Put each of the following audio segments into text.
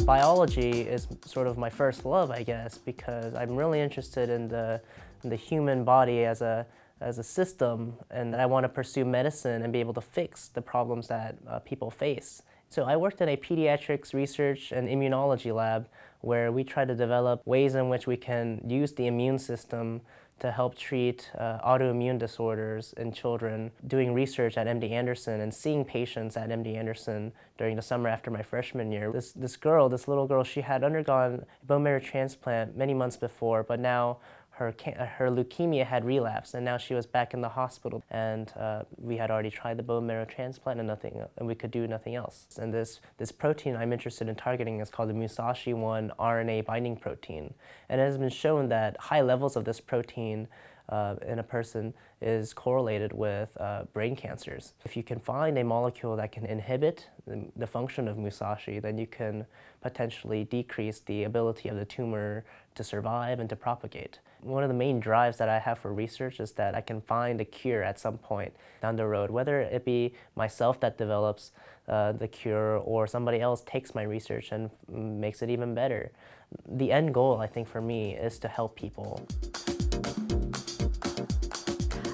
Biology is sort of my first love, I guess, because I'm really interested in the human body as a system, and I want to pursue medicine and be able to fix the problems that people face. So I worked in a pediatrics research and immunology lab where we try to develop ways in which we can use the immune system to help treat autoimmune disorders in children, doing research at MD Anderson and seeing patients at MD Anderson during the summer after my freshman year. This little girl, she had undergone a bone marrow transplant many months before, but now her leukemia had relapsed, and now she was back in the hospital. And we had already tried the bone marrow transplant, and we could do nothing else. And this protein I'm interested in targeting is called the Musashi-1 RNA binding protein. And it has been shown that high levels of this protein in a person is correlated with brain cancers. If you can find a molecule that can inhibit the function of Musashi, then you can potentially decrease the ability of the tumor to survive and to propagate. One of the main drives that I have for research is that I can find a cure at some point down the road, whether it be myself that develops the cure or somebody else takes my research and makes it even better. The end goal, I think, for me is to help people.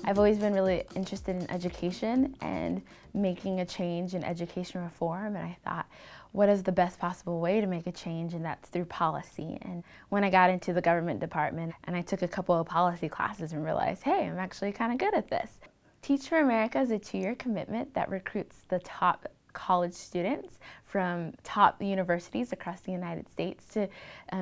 I've always been really interested in education and making a change in education reform, and I thought, what is the best possible way to make a change, and that's through policy. And when I got into the government department and I took a couple of policy classes and realized, hey, I'm actually kind of good at this. Teach for America is a 2-year commitment that recruits the top college students from top universities across the United States to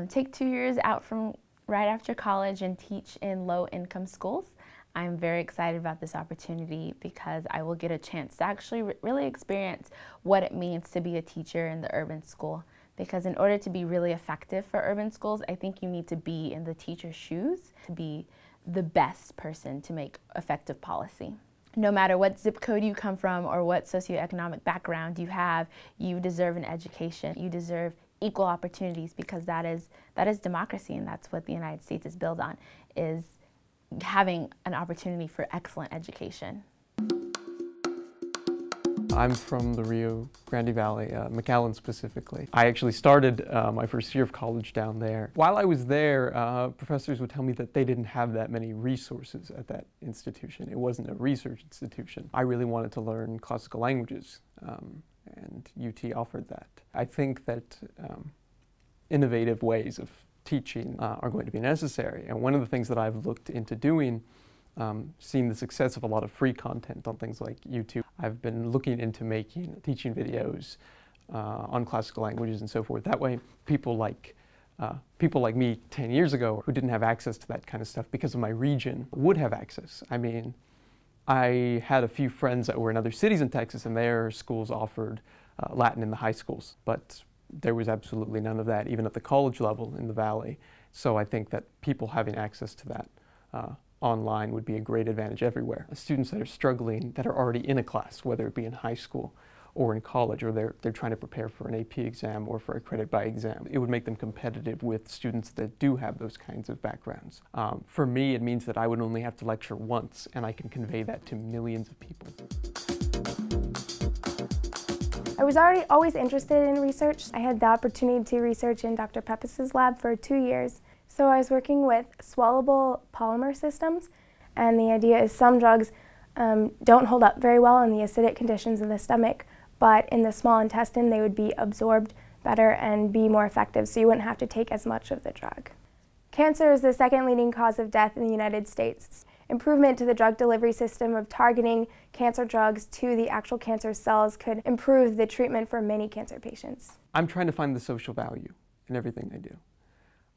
take 2 years out from right after college and teach in low-income schools. I'm very excited about this opportunity because I will get a chance to actually really experience what it means to be a teacher in the urban school. Because in order to be really effective for urban schools, I think you need to be in the teacher's shoes to be the best person to make effective policy. No matter what zip code you come from or what socioeconomic background you have, you deserve an education. You deserve equal opportunities, because that is democracy, and that's what the United States is built on, is having an opportunity for excellent education. I'm from the Rio Grande Valley, McAllen specifically. I actually started my first year of college down there. While I was there, professors would tell me that they didn't have that many resources at that institution. It wasn't a research institution. I really wanted to learn classical languages, and UT offered that. I think that innovative ways of teaching are going to be necessary. And one of the things that I've looked into doing, seen the success of a lot of free content on things like YouTube. I've been looking into making teaching videos on classical languages and so forth. That way, people like me 10 years ago who didn't have access to that kind of stuff because of my region would have access. I mean, I had a few friends that were in other cities in Texas, and their schools offered Latin in the high schools, but there was absolutely none of that, even at the college level in the Valley. So I think that people having access to that online would be a great advantage everywhere. Students that are struggling, that are already in a class, whether it be in high school or in college, or they're trying to prepare for an AP exam or for a credit by exam, it would make them competitive with students that do have those kinds of backgrounds. For me, it means that I would only have to lecture once, and I can convey that to millions of people. I was always interested in research. I had the opportunity to research in Dr. Peppis' lab for 2 years. So I was working with swallowable polymer systems, and the idea is some drugs don't hold up very well in the acidic conditions in the stomach, but in the small intestine they would be absorbed better and be more effective, so you wouldn't have to take as much of the drug. Cancer is the second leading cause of death in the United States. Improvement to the drug delivery system of targeting cancer drugs to the actual cancer cells could improve the treatment for many cancer patients. I'm trying to find the social value in everything I do.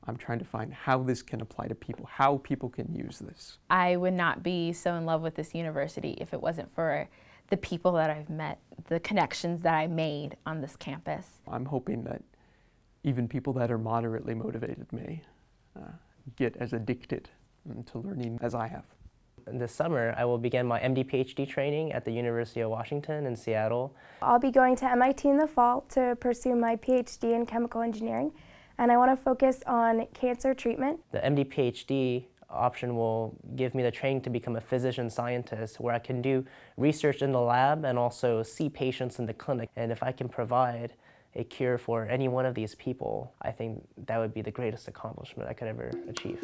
I'm trying to find how this can apply to people, how people can use this. I would not be so in love with this university if it wasn't for the people that I've met, the connections that I made on this campus. I'm hoping that even people that are moderately motivated may get as addicted to learning as I have. This summer, I will begin my MD PhD training at the University of Washington in Seattle. I'll be going to MIT in the fall to pursue my PhD in chemical engineering, and I want to focus on cancer treatment. The MD PhD option will give me the training to become a physician scientist, where I can do research in the lab and also see patients in the clinic. And if I can provide a cure for any one of these people, I think that would be the greatest accomplishment I could ever achieve.